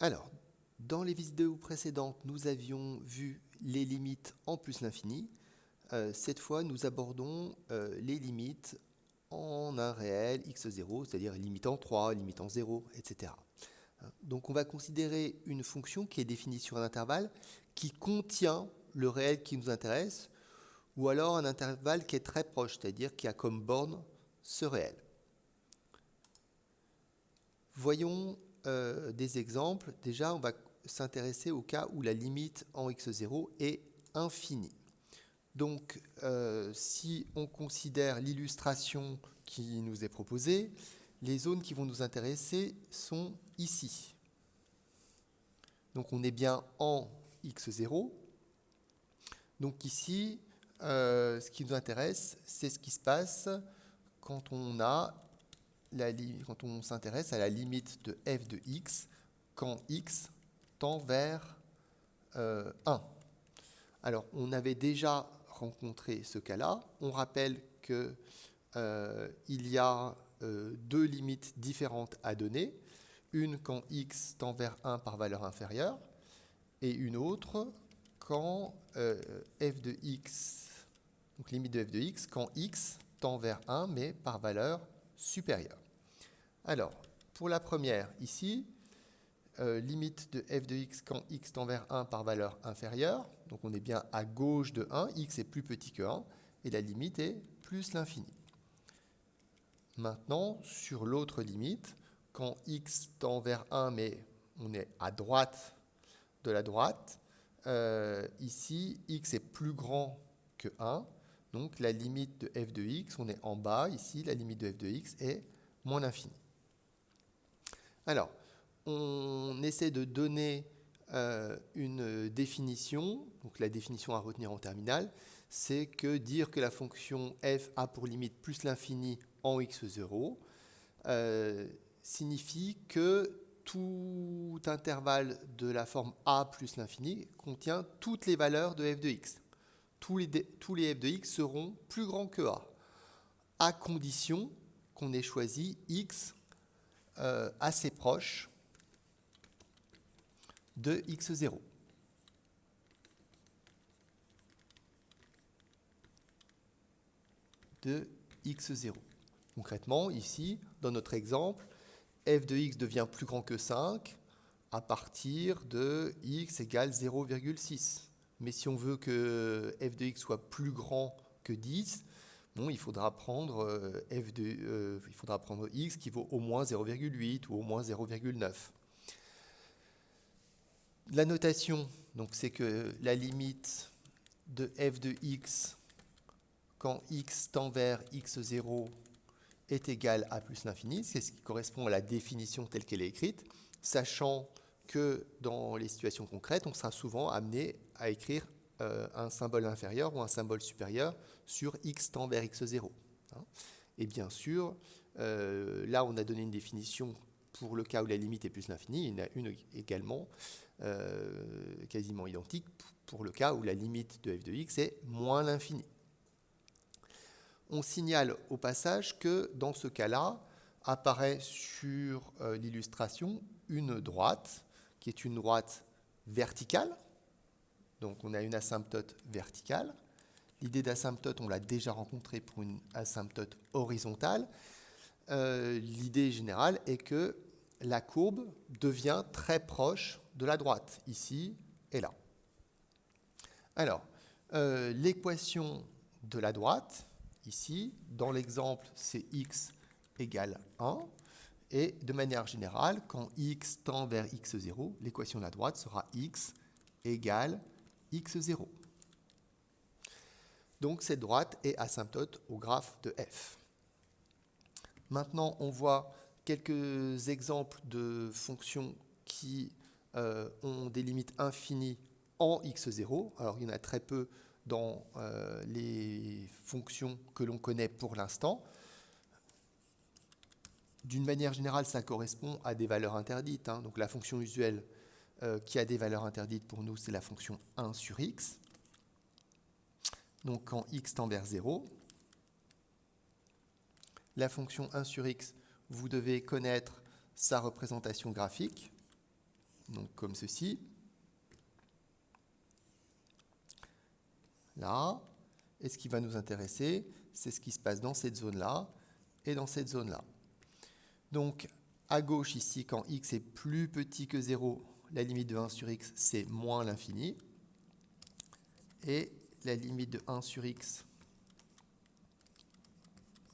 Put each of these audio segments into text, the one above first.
Alors, dans les vidéos précédentes, nous avions vu les limites en plus l'infini. Cette fois, nous abordons les limites en un réel x0, c'est-à-dire limitant 3, limitant 0, etc. Donc on va considérer une fonction qui est définie sur un intervalle qui contient le réel qui nous intéresse, ou alors un intervalle qui est très proche, c'est-à-dire qui a comme borne ce réel. Voyons des exemples. Déjà, on va s'intéresser au cas où la limite en x0 est infinie. Donc, si on considère l'illustration qui nous est proposée, les zones qui vont nous intéresser sont ici. Donc, on est bien en x0. Donc ici, ce qui nous intéresse, c'est ce qui se passe quand on s'intéresse à la limite de f de x quand x tend vers 1. Alors, on avait déjà rencontré ce cas-là. On rappelle qu'il y a deux limites différentes à donner. Une quand x tend vers 1 par valeur inférieure et une autre quand f de x, donc limite de f de x, quand x tend vers 1 mais par valeur supérieure. Alors, pour la première, ici, limite de f de x quand x tend vers 1 par valeur inférieure, donc on est bien à gauche de 1, x est plus petit que 1, et la limite est plus l'infini. Maintenant, sur l'autre limite, quand x tend vers 1, mais on est à droite de la droite, ici, x est plus grand que 1, donc la limite de f de x, on est en bas, ici, la limite de f de x est moins l'infini. Alors, on essaie de donner une définition, donc la définition à retenir en terminale, c'est que dire que la fonction f a pour limite plus l'infini en x0 signifie que tout intervalle de la forme a plus l'infini contient toutes les valeurs de f de x. Tous les f de x seront plus grands que a, à condition qu'on ait choisi x assez proche de x0. De x0. Concrètement, ici, dans notre exemple, f de x devient plus grand que 5 à partir de x égale 0,6. Mais si on veut que f de x soit plus grand que 10, bon, il faudra prendre x qui vaut au moins 0,8 ou au moins 0,9. La notation, donc, c'est que la limite de f de x quand x tend vers x0 est égal à plus l'infini, c'est ce qui correspond à la définition telle qu'elle est écrite, sachant que dans les situations concrètes, on sera souvent amené à écrire un symbole inférieur ou un symbole supérieur sur x tend vers x0. Et bien sûr, là on a donné une définition pour le cas où la limite est plus l'infini, il y en a une également quasiment identique pour le cas où la limite de f de x est moins l'infini. On signale au passage que dans ce cas-là, apparaît sur l'illustration une droite, qui est une droite verticale. Donc on a une asymptote verticale. L'idée d'asymptote, on l'a déjà rencontrée pour une asymptote horizontale. L'idée générale est que la courbe devient très proche de la droite, ici et là. Alors, l'équation de la droite, ici, dans l'exemple, c'est x égale 1. Et de manière générale, quand x tend vers x0, l'équation de la droite sera x égale x0. Donc cette droite est asymptote au graphe de f. Maintenant, on voit quelques exemples de fonctions qui ont des limites infinies en x0. Alors, il y en a très peu dans les fonctions que l'on connaît pour l'instant. D'une manière générale, ça correspond à des valeurs interdites. Donc la fonction usuelle qui a des valeurs interdites pour nous, c'est la fonction 1 sur x. Donc quand x tend vers 0, la fonction 1 sur x, vous devez connaître sa représentation graphique. donc comme ceci. Là. Et ce qui va nous intéresser, c'est ce qui se passe dans cette zone-là et dans cette zone-là. Donc, à gauche ici, quand x est plus petit que 0, la limite de 1 sur x, c'est moins l'infini. Et la limite de 1 sur x,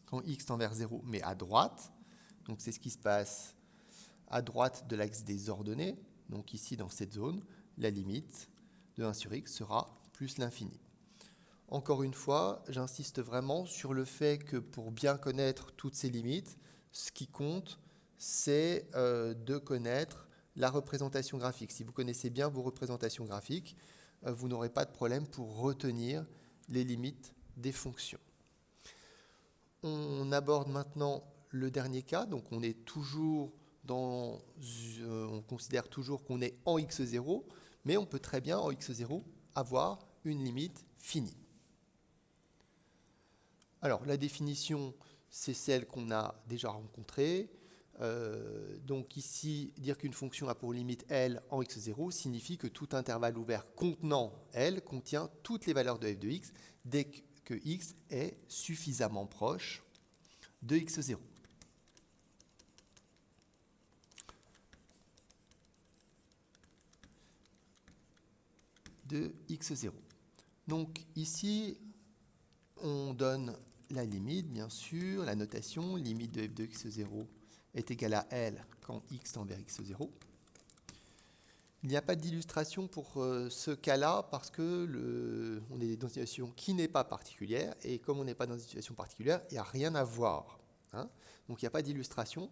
quand x tend vers 0, mais à droite. Donc, c'est ce qui se passe à droite de l'axe des ordonnées. Donc, ici, dans cette zone, la limite de 1 sur x sera plus l'infini. Encore une fois, j'insiste vraiment sur le fait que pour bien connaître toutes ces limites, ce qui compte, c'est de connaître la représentation graphique. Si vous connaissez bien vos représentations graphiques, vous n'aurez pas de problème pour retenir les limites des fonctions. On aborde maintenant le dernier cas, donc on est toujours on considère toujours qu'on est en x0, mais on peut très bien en x0 avoir une limite finie. Alors, la définition, c'est celle qu'on a déjà rencontrée. Donc ici, dire qu'une fonction a pour limite L en x0 signifie que tout intervalle ouvert contenant L contient toutes les valeurs de f de x dès que x est suffisamment proche de x0. De x0. Donc ici, on donne la limite, bien sûr, la notation, limite de f de x0 est égale à L quand x tend vers x0. Il n'y a pas d'illustration pour ce cas-là parce que on est dans une situation qui n'est pas particulière et comme on n'est pas dans une situation particulière, il n'y a rien à voir. Hein. Donc il n'y a pas d'illustration,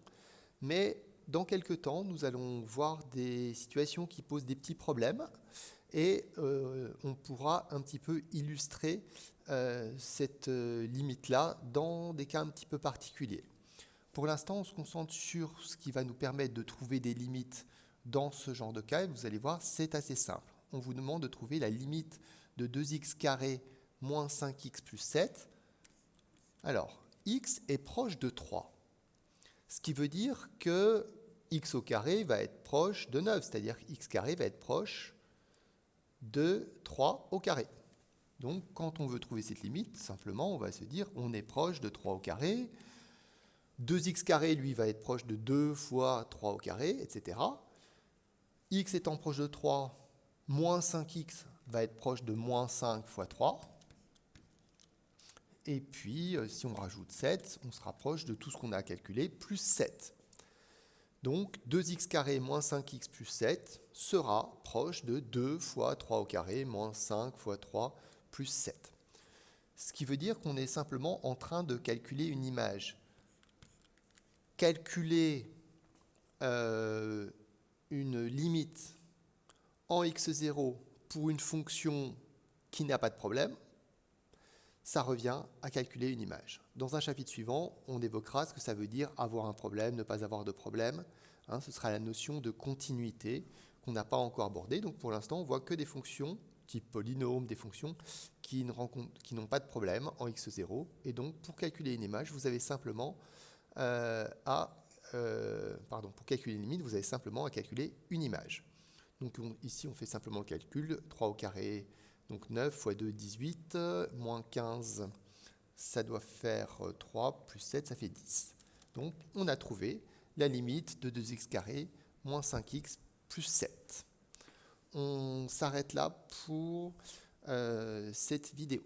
mais dans quelques temps, nous allons voir des situations qui posent des petits problèmes et on pourra un petit peu illustrer cette limite-là dans des cas un petit peu particuliers. Pour l'instant, on se concentre sur ce qui va nous permettre de trouver des limites dans ce genre de cas. Et vous allez voir, c'est assez simple. On vous demande de trouver la limite de 2x carré moins 5x plus 7. Alors, x est proche de 3. Ce qui veut dire que x au carré va être proche de 9, c'est-à-dire x carré va être proche de 3 au carré. Donc, quand on veut trouver cette limite, simplement, on va se dire on est proche de 3 au carré. 2x carré, lui, va être proche de 2 fois 3 au carré, etc. X étant proche de 3, moins 5x va être proche de moins 5 fois 3. Et puis, si on rajoute 7, on se rapproche de tout ce qu'on a calculé, plus 7. Donc, 2x carré moins 5x plus 7 sera proche de 2 fois 3 au carré moins 5 fois 3 plus 7. Ce qui veut dire qu'on est simplement en train de calculer une image. Calculer une limite en x0 pour une fonction qui n'a pas de problème, ça revient à calculer une image. Dans un chapitre suivant, on évoquera ce que ça veut dire avoir un problème, ne pas avoir de problème. Hein, ce sera la notion de continuité qu'on n'a pas encore abordée. Donc pour l'instant, on voit que des fonctions type polynôme, des fonctions qui n'ont pas de problème en x0. Et donc pour calculer une image, vous avez simplement pour calculer une limite, vous avez simplement à calculer une image. Donc ici, on fait simplement le calcul. 3 au carré, donc 9 fois 2, 18, moins 15, ça doit faire 3, plus 7, ça fait 10. Donc on a trouvé la limite de 2x carré moins 5x plus 7. On s'arrête là pour cette vidéo.